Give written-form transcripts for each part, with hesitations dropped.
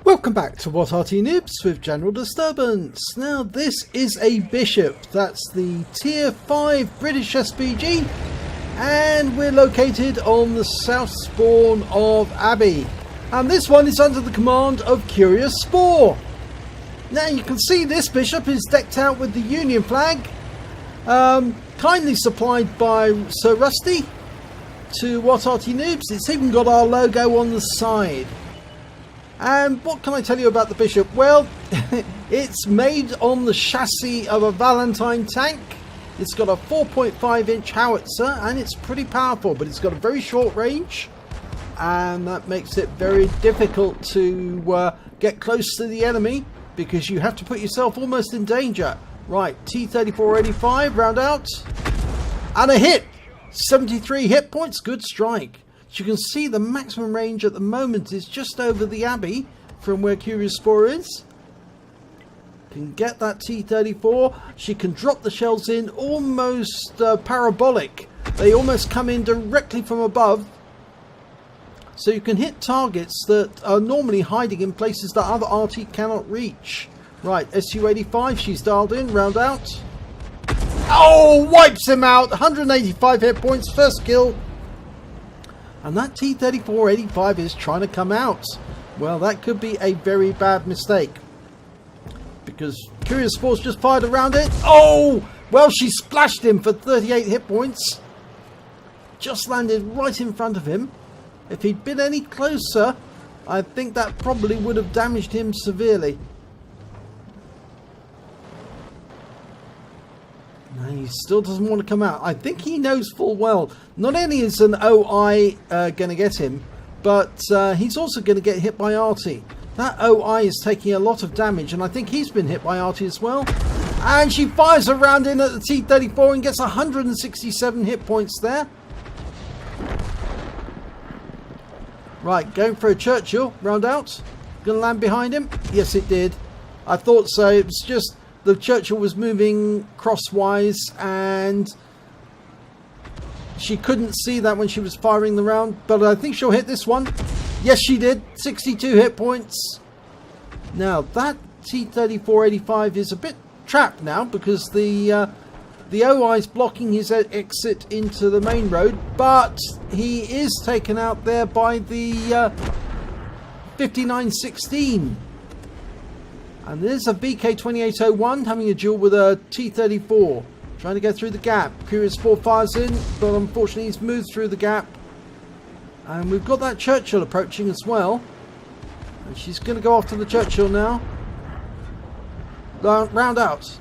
Welcome back to What Arty Noobs with General Disturbance. Now this is a Bishop, that's the tier 5 British SPG, and we're located on the south spawn of Abbey. And this one is under the command of CuriousSpore. Now you can see this Bishop is decked out with the Union flag, kindly supplied by Sir Rusty to What Arty Noobs. It's even got our logo on the side. And what can I tell you about the Bishop? Well, it's made on the chassis of a Valentine tank. It's got a 4.5 inch howitzer and it's pretty powerful, but it's got a very short range, and that makes it very difficult to get close to the enemy because you have to put yourself almost in danger. Right, T-3485 round out, and a hit! 73 hit points, good strike. As you can see, the maximum range at the moment is just over the Abbey from where CuriousSpore is. Can get that T-34. She can drop the shells in almost parabolic. They almost come in directly from above. So you can hit targets that are normally hiding in places that other Arty cannot reach. Right, SU-85, she's dialed in, round out. Oh, wipes him out! 185 hit points, first kill. And that T-3485 is trying to come out. Well, that could be a very bad mistake, because CuriousSpore's just fired around it. Oh! Well, she splashed him for 38 hit points. Just landed right in front of him. If he'd been any closer, I think that probably would have damaged him severely. No, he still doesn't want to come out. I think he knows full well, not only is an OI going to get him, but he's also going to get hit by Arty. That OI is taking a lot of damage, and I think he's been hit by Arty as well. And she fires a round in at the T-34 and gets 167 hit points there. Right, going for a Churchill, round out. Going to land behind him? Yes, it did. I thought so. It was just the Churchill was moving crosswise and she couldn't see that when she was firing the round, but I think she'll hit this one. Yes, she did. 62 hit points. Now that T-3485 is a bit trapped now because the OI is blocking his exit into the main road, but he is taken out there by the 5916. And there's a VK2801 having a duel with a T-34, trying to get through the gap. CuriousSpore fires in, but unfortunately he's moved through the gap. And we've got that Churchill approaching as well. And she's going to go after the Churchill now. Round out.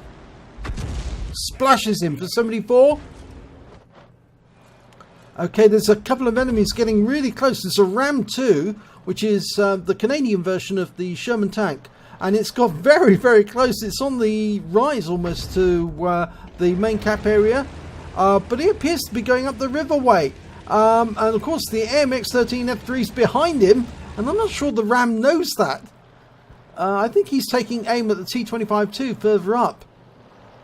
Splashes him for 74. Okay, there's a couple of enemies getting really close. There's a Ram 2, which is the Canadian version of the Sherman tank. And it's got very, very close. It's on the rise almost to the main cap area. But it appears to be going up the riverway. And of course the AMX-13F3 is behind him. And I'm not sure the Ram knows that. I think he's taking aim at the T-25-2 further up.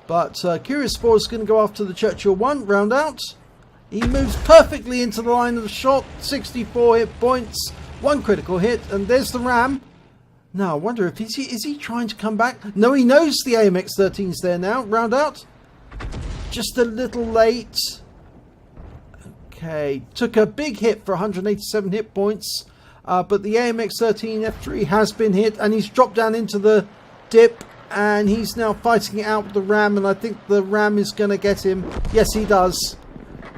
But CuriousSpore is going to go after the Churchill 1, round out. He moves perfectly into the line of the shot. 64 hit points. 1 critical hit. And there's the Ram. Now, I wonder if is he trying to come back? No, he knows the AMX-13's there now. Round out. Just a little late. Okay. Took a big hit for 187 hit points. But the AMX-13F3 has been hit. And he's dropped down into the dip. And he's now fighting it out with the Ram. And I think the Ram is going to get him. Yes, he does.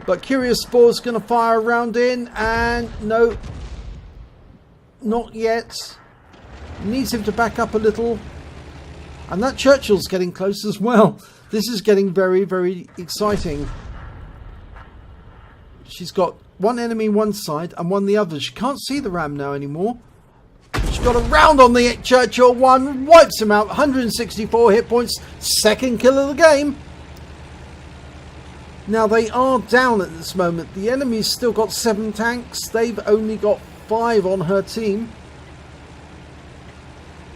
But CuriousSpore is going to fire a round in. And no. Not yet. Needs him to back up a little. And that Churchill's getting close as well. This is getting very, very exciting. She's got one enemy one side and one the other. She can't see the Ram now anymore. She's got a round on the Churchill 1. Wipes him out. 164 hit points. Second kill of the game. Now they are down at this moment. The enemy's still got 7 tanks. They've only got 5 on her team.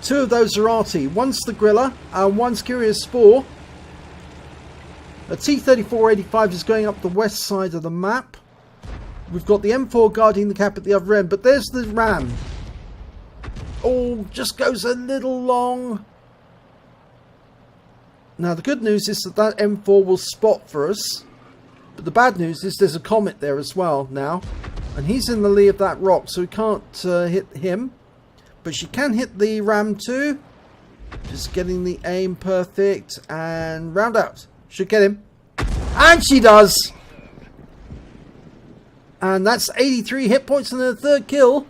2 of those are Arty. One's the Griller and one's CuriousSpore. A T-3485 is going up the west side of the map. We've got the M4 guarding the cap at the other end, but there's the Ram. Oh, just goes a little long. Now the good news is that M4 will spot for us. But the bad news is there's a comet there as well now. And he's in the lee of that rock, so we can't hit him. But she can hit the ram too. Just getting the aim perfect. And round out. Should get him. And she does! And that's 83 hit points and a third kill.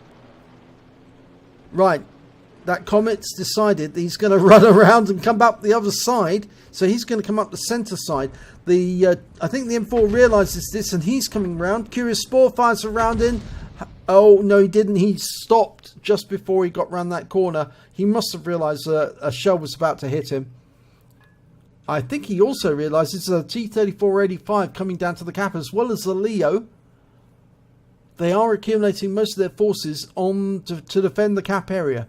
Right. That comet's decided that he's going to run around and come up the other side. So he's going to come up the centre side. I think the M4 realises this and he's coming round. CuriousSpore fires a round in. Oh, no, he didn't. He stopped just before he got round that corner. He must have realised a shell was about to hit him. I think he also realises a T-3485 coming down to the cap as well as the Leo. They are accumulating most of their forces on to defend the cap area.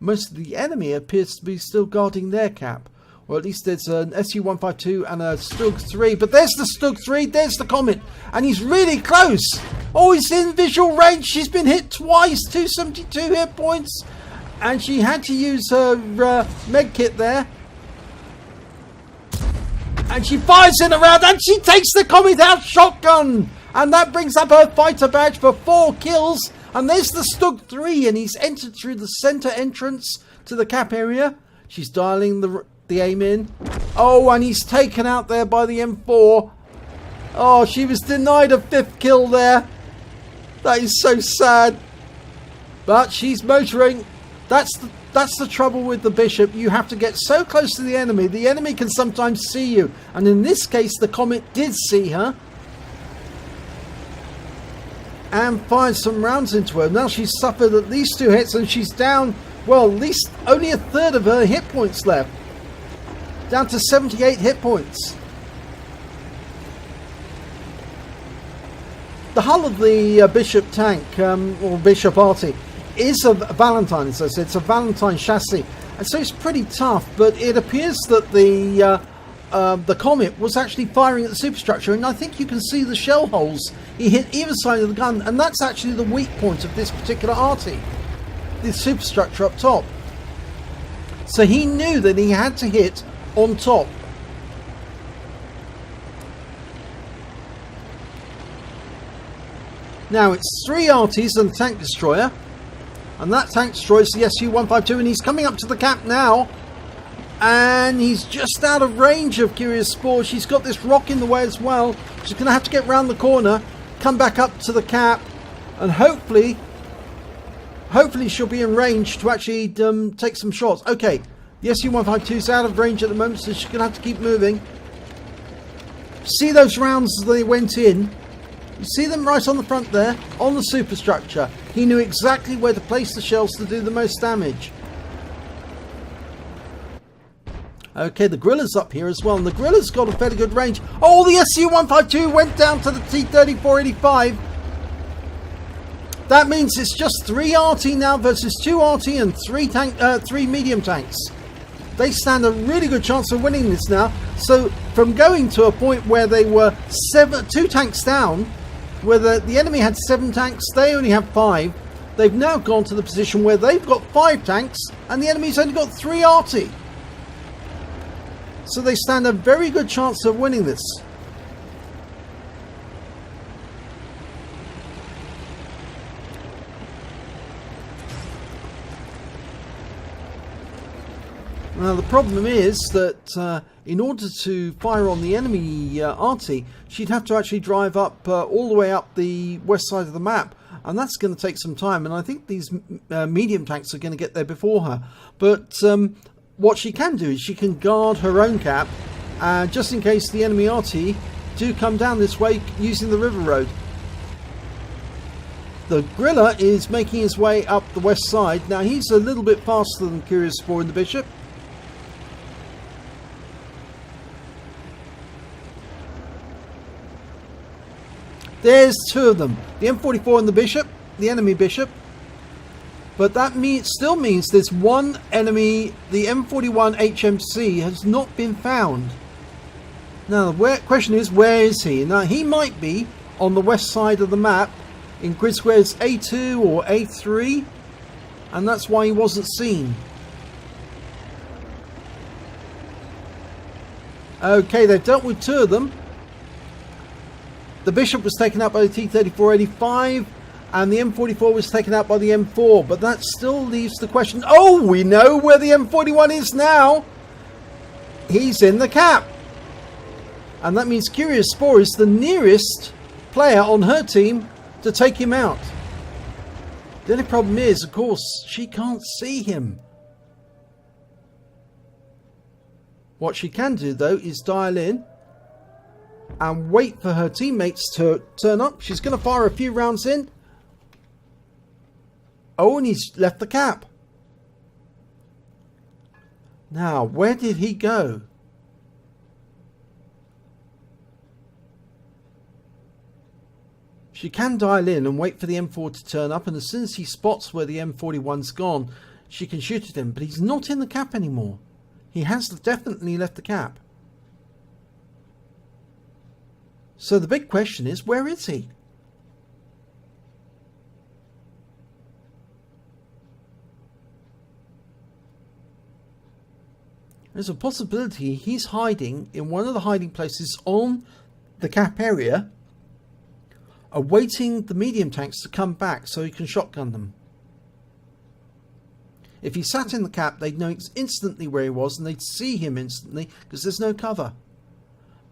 Most of the enemy appears to be still guarding their cap. Or at least there's an SU-152 and a Stug 3. But there's the Stug 3, there's the Comet. And he's really close. Oh, he's in visual range. She's been hit twice. 272 hit points. And she had to use her med kit there. And she fires in around and she takes the Comet out shotgun. And that brings up her fighter badge for 4 kills. And there's the Stug 3 and he's entered through the centre entrance to the cap area. She's dialing the aim in. Oh, and he's taken out there by the M4. Oh, she was denied a 5th kill there. That is so sad. But she's motoring. That's the trouble with the Bishop. You have to get so close to the enemy. The enemy can sometimes see you. And in this case, the Comet did see her. And fired some rounds into her. Now she's suffered at least 2 hits and she's down, well, at least only a third of her hit points left. Down to 78 hit points. The hull of the Bishop tank, or Bishop Arty, is a Valentine, as I said. It's a Valentine chassis. And so it's pretty tough, but it appears that the Comet was actually firing at the superstructure, and I think you can see the shell holes. He hit either side of the gun, and that's actually the weak point of this particular Arty, the superstructure up top. So he knew that he had to hit on top. Now it's 3 Artys and a tank destroyer, and that tank destroyer is the SU-152, and he's coming up to the cap now. And he's just out of range of CuriousSpore. She's got this rock in the way as well. She's going to have to get round the corner, come back up to the cap, and hopefully she'll be in range to actually take some shots. Okay, the SU-152 is out of range at the moment, so she's going to have to keep moving. See those rounds as they went in? You see them right on the front there, on the superstructure. He knew exactly where to place the shells to do the most damage. Okay, the Gorilla's up here as well, and the Gorilla's got a fairly good range. Oh, the SU-152 went down to the T-3485. That means it's just 3 Arty now versus 2 Arty and 3 medium tanks. They stand a really good chance of winning this now. So from going to a point where they were 2 tanks down, where the enemy had 7 tanks, they only have 5. They've now gone to the position where they've got 5 tanks and the enemy's only got 3 Arty. So they stand a very good chance of winning this. Now the problem is that in order to fire on the enemy Arty, she'd have to actually drive up all the way up the west side of the map. And that's going to take some time. And I think these medium tanks are going to get there before her. But what she can do is she can guard her own cap, just in case the enemy Arty do come down this way using the river road. The Gorilla is making his way up the west side. Now he's a little bit faster than CuriousSpore and the Bishop. There's 2 of them. The M44 and the Bishop, the enemy Bishop. But that still means there's 1 enemy. The M41 HMC has not been found. Now the question is, where is he? Now he might be on the west side of the map in grid squares A2 or A3. and that's why he wasn't seen. Okay, they've dealt with 2 of them. The Bishop was taken out by the T-3485, and the M44 was taken out by the M4, but that still leaves the question. Oh, we know where the M41 is now. He's in the cap. And that means CuriousSpore is the nearest player on her team to take him out. The only problem is, of course, she can't see him. What she can do, though, is dial in and wait for her teammates to turn up. She's going to fire a few rounds in. Oh, and he's left the cap. Now, where did he go? She can dial in and wait for the M4 to turn up, and as soon as he spots where the M41's gone, she can shoot at him. But he's not in the cap anymore. He has definitely left the cap. So the big question is, where is he? There's a possibility he's hiding in one of the hiding places on the cap area, awaiting the medium tanks to come back so he can shotgun them. If he sat in the cap, they'd know instantly where he was, and they'd see him instantly because there's no cover.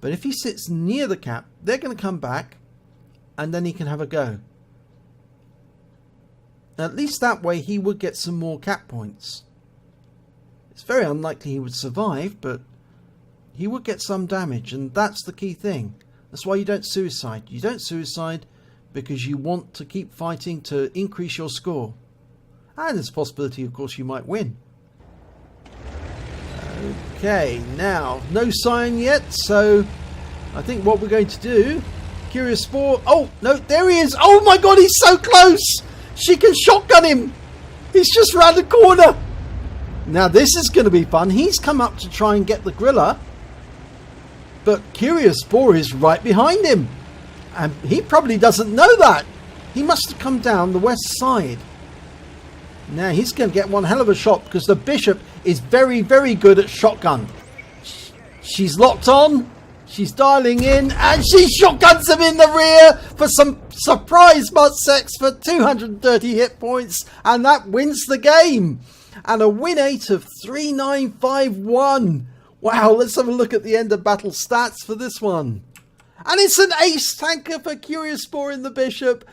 But if he sits near the cap, they're going to come back, and then he can have a go. Now, at least that way he would get some more cap points. It's very unlikely he would survive, but he would get some damage, and that's the key thing. That's why you don't suicide. You don't suicide because you want to keep fighting to increase your score. And there's a possibility, of course, you might win. Okay, now, no sign yet, so I think what we're going to do, CuriousSpore, oh, no, there he is. Oh my god, he's so close. She can shotgun him. He's just round the corner. Now, this is going to be fun. He's come up to try and get the griller, but CuriousSpore is right behind him. And he probably doesn't know that. He must have come down the west side. Now he's going to get one hell of a shot because the Bishop is very, very good at shotgun. She's locked on. She's dialing in, and she shotguns him in the rear for some surprise mud-sex for 230 hit points, and that wins the game. And a win 8 of 3951. Wow, let's have a look at the end of battle stats for this one. And it's an ace tanker for CuriousSpore in the Bishop.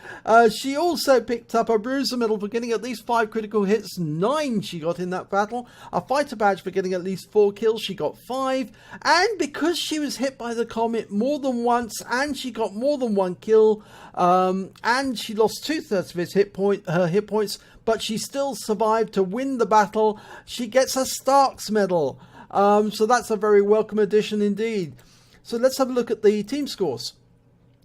She also picked up a bruiser medal for getting at least 5 critical hits. 9 she got in that battle. A fighter badge for getting at least 4 kills. She got 5. And because she was hit by the comet more than once, and she got more than 1 kill, and she lost 2/3 of her hit points, but she still survived to win the battle, she gets a Stark's medal. So that's a very welcome addition indeed. So let's have a look at the team scores.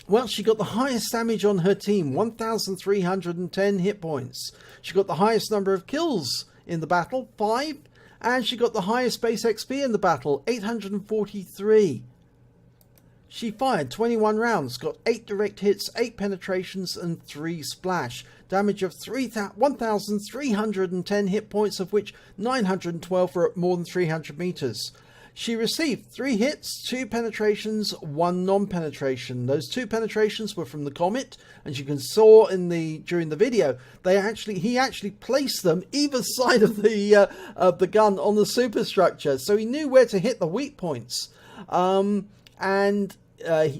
Well, she got the highest damage on her team, 1,310 hit points. She got the highest number of kills in the battle, 5. And she got the highest base XP in the battle, 843. She fired 21 rounds, got 8 direct hits, 8 penetrations and 3 splash. Damage of 1,310 hit points, of which 912 were at more than 300 meters. She received 3 hits, 2 penetrations, 1 non-penetration. Those 2 penetrations were from the comet, and you can saw in during the video he actually placed them either side of the gun on the superstructure, so he knew where to hit the weak points.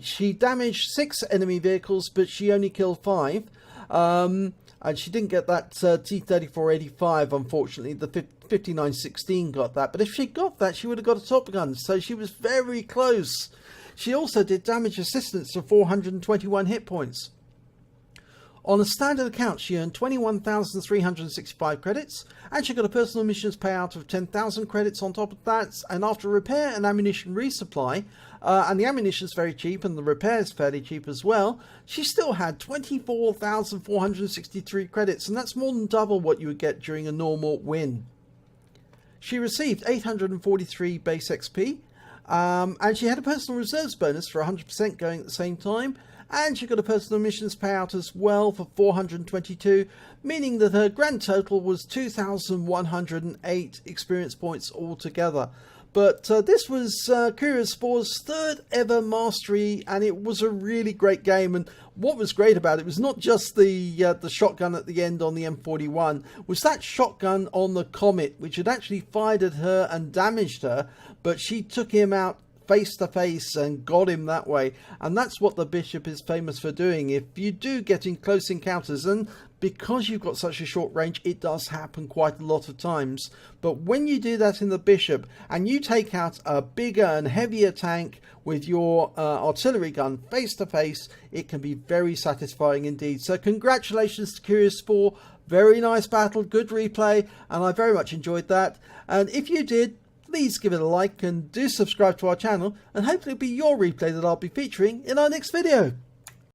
She damaged 6 enemy vehicles, but she only killed 5. And she didn't get that T-3485, unfortunately. The 5916 got that. But if she got that, she would have got a Top Gun. So she was very close. She also did damage assistance for 421 hit points. On a standard account, she earned 21,365 credits, and she got a personal missions payout of 10,000 credits on top of that. And after repair and ammunition resupply, and the ammunition is very cheap and the repair is fairly cheap as well, she still had 24,463 credits, and that's more than double what you would get during a normal win. She received 843 base XP, And she had a personal reserves bonus for 100% going at the same time. And she got a personal missions payout as well for 422, meaning that her grand total was 2,108 experience points altogether. But this was CuriousSpore's third ever mastery, and it was a really great game. And what was great about it was not just the shotgun at the end on the M41, was that shotgun on the Comet, which had actually fired at her and damaged her, but she took him out face to face and got him that way. And that's what the Bishop is famous for doing. If you do get in close encounters, and because you've got such a short range, it does happen quite a lot of times, but when you do that in the Bishop and you take out a bigger and heavier tank with your artillery gun face to face, it can be very satisfying indeed. So congratulations to CuriousSpore, very nice battle, good replay, and I very much enjoyed that. And if you did, please give it a like and do subscribe to our channel, and hopefully it'll be your replay that I'll be featuring in our next video.